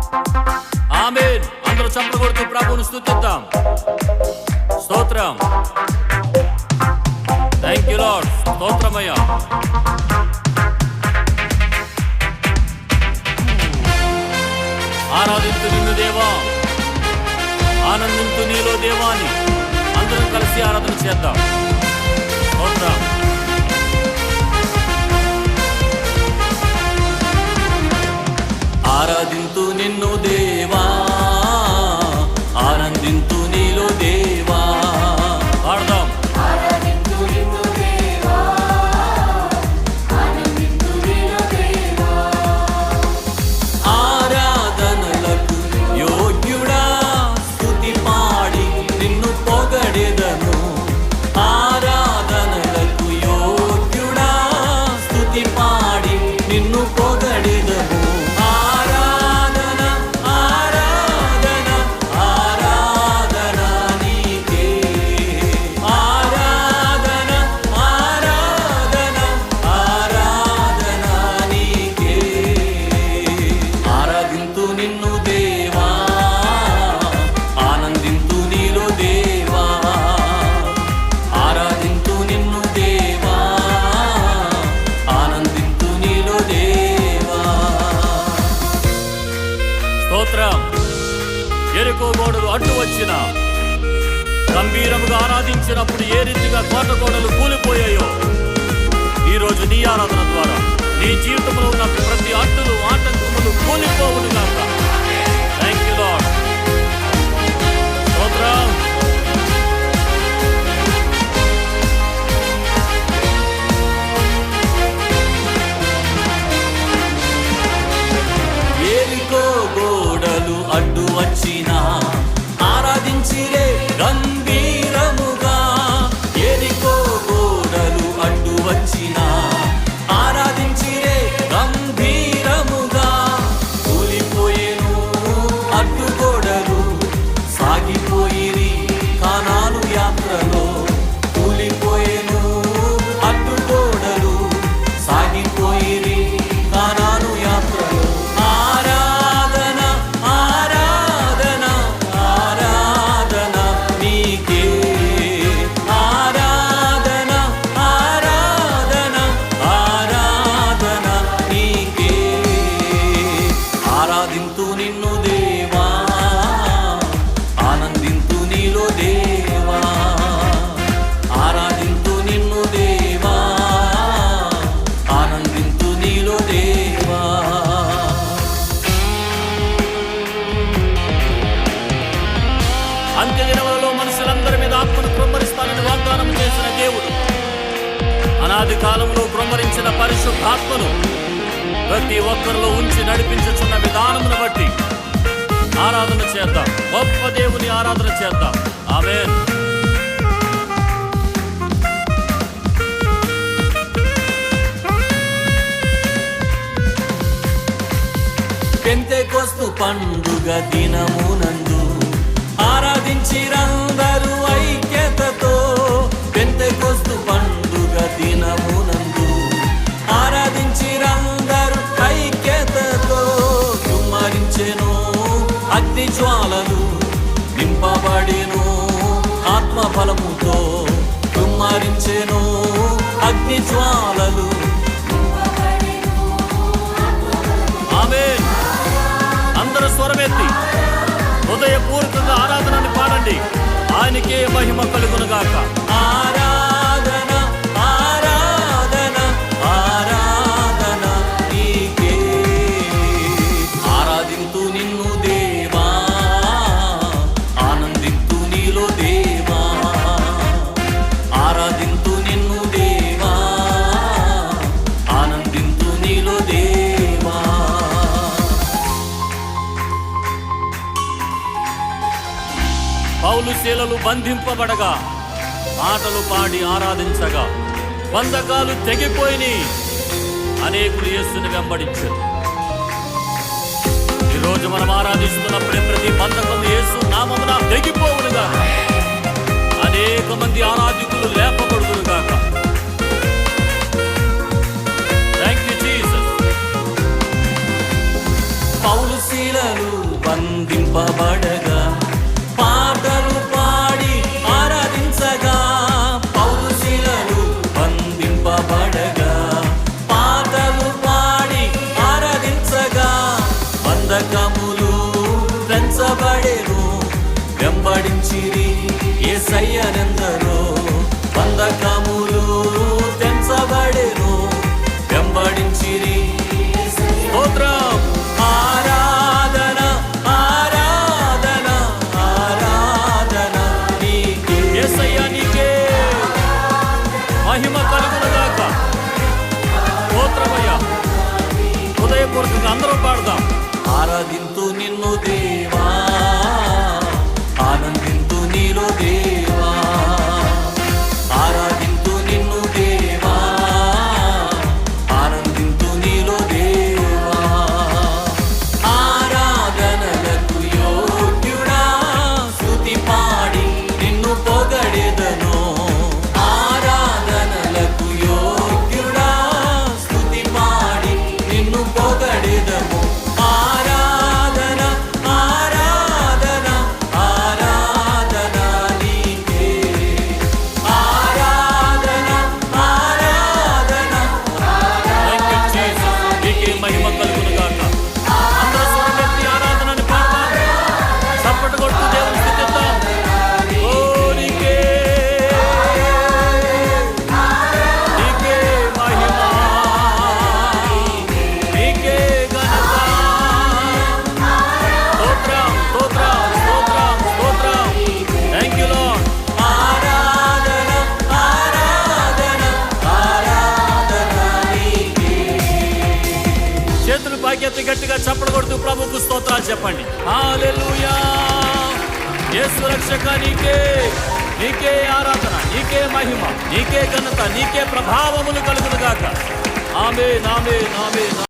ఆమేన్. అందరూ చప్పట్లు కొడుతూ ప్రభువును స్తుతిద్దాం. స్తోత్రం. Thank you lord. స్తోత్రమయ్యా. ఆరాధించు నిన్ను దేవా, ఆనందించు నీలో దేవాని. అందరం కలిసి ఆరాధన చేద్దాం. స్తోత్రం. ఆరాధించు నిన్ను దేవా, ఆనందించు నీలో దేవా. పాడదాం. ఆరాధనలకు యోగ్యుడా, స్తుతి పాడి నిన్ను పొగడెదను. ఆరాధనలకు యోగ్యుడా, స్తుతి పాడి నిన్ను పొగడెదను. యెరికో గోడలు అడ్డు వచ్చిన గంభీరముగా ఆరాధించినప్పుడు ఏ రీతిగా కోట గోడలు కూలిపోయాయో, ఈరోజు నీ ఆరాధన ద్వారా నీ జీవితంలో ఉన్న ప్రతి అడ్డులు ఆటంకములు కూలిపోవును గాక. Thank you lord. స్తోత్రం. యెరికో గోడలు అడ్డు వచ్చినా ఆరాధించిరే గంభీరముగా. యెరికో గోడలు అడ్డు వచ్చినా ఆరాధించిరే గంభీరముగా. కూలిపోయేను అడ్డు గోడలు, సాగిపోయిరి కానాను యాత్రలో. కూలిపోయేను అడ్డు గోడలు, సాగిపోయిరి కానాను యాత్రలో. ఆరాధింతు నిన్ను దేవా, ఆనందింతు నీలో దేవా. ఆరాధింతు నిన్ను దేవా, ఆనందింతు నీలో దేవా. అంత్య దినములలో మనుషులందరి మీద ఆత్మను కృమ్మరిస్తానని వాగ్దానం చేసిన దేవుడు, అనాది కాలంలో కృమ్మరించిన పరిశుద్ధాత్మను ప్రతి ఒక్కరిలో ఉంచి నడిపించుచున్న విధానమును బట్టి ఆరాధన చేద్దాం. గొప్ప దేవుని ఆరాధన చేద్దాం. ఆమేన్. పెంతెకొస్తు పండుగ దినమునందు ఆరాధించిరందరూ ఐక్యతతో. పెంతెకొస్తు పండుగ దినమునందు ఆరాధించిరందరూ ఐక్యతతో. కుమ్మరించెను అగ్ని జ్వాలలు, నింపబడిను ఆత్మఫలముతో. కుమ్మరించెను అగ్ని జ్వాలలు. ఆమేన్. అందరూ స్వరమెత్తి హృదయపూర్వకంగా ఆరాధనని పాడండి. ఆయనకే మహిమ కలుగునుగాక. ఆరాధన ఆరాధన ఆరాధన నీకే. ఆరాధింతు నిన్ను దేవా, ఆనందింతు నీలో దేవా. ఆరాధింతు నిన్ను దేవా, ఆనందింతు నీలో దేవా. పౌలు శీలలు బంధింపబడగా పాటలు పాడి ఆరాధించగా బంధకాలు తెగిపోయిని. అనేకులు యేసుని వెంబడించారు. ఈరోజు మనం ఆరాధిస్తున్నప్పుడే ప్రతి బంధకం యేసు నామమున తెగిపోవునుగా. అనేక మంది ఆరాధికులు లేపబడుదురుగాక. Thank you Jesus. పౌలు శీలలు బంధింపబడగా పాటలు పాడి ఆరాధించగా, పౌలు శీలలు బంధింపబడగా పాటలు పాడి ఆరాధించగా, బంధకములు పెంచబడెను వెంబడించిరి యేసయ్యనెందరో, బంధకములు తెంచబడెను వెంబడించిరి. స్తోత్రం, ఆరాధన ఆరాధన ఆరాధన నీకే యేసయ్యా, నీకే మహిమ కలుగునుగాక. స్తోత్రమయ్యా. హృదయపూర్వకంగా అందరూ పాడదాం. ఆరాధింతు నిన్ను దేవా, ఆనందింతు నీలో దేవా, ఆరాధింతు నిన్ను దేవా, ఆనందింతు నీలో దేవా. ఆరాధనలకు యోగ్యుడా, స్తుతి పాడి నిన్ను పొగడెదను. ఆరాధనలకు యోగ్యుడా, స్తుతి పాడి నిన్ను పొగడెదము. ఆరాధన ఆరాధన ఆరాధన నీకే, ఆరాధన ఆరాధన. థాంక్ యూ జీసస్, నీకే మహిమ కలుగునుగాక. అందరూ స్వరమెత్తి ఆరాధనని పాడదాం, చప్పట్లు కొడుతూ దేవుని స్తుతిద్దాం. ఓ నీకే, నీకే మహిమ, నీకే ఘనత. స్తోత్రం స్తోత్రం స్తోత్రం స్తోత్రం. Thank you lord. ఆరాధన ఆరాధన ఆరాధన నీకే. చేతులు పైకెత్తి గట్టిగా చప్పట్లు కొడుతూ ప్రభువుకు స్తోత్రాలు చెప్పండి. హల్లెలూయా. యేసు రక్షక, నీకే, నీకే ఆరాధన, నీకే మహిమ, నీకే ఘనత, నీకే ప్రభావములు కలుగునుగాక. ఆమేన్ ఆమేన్ ఆమేన్.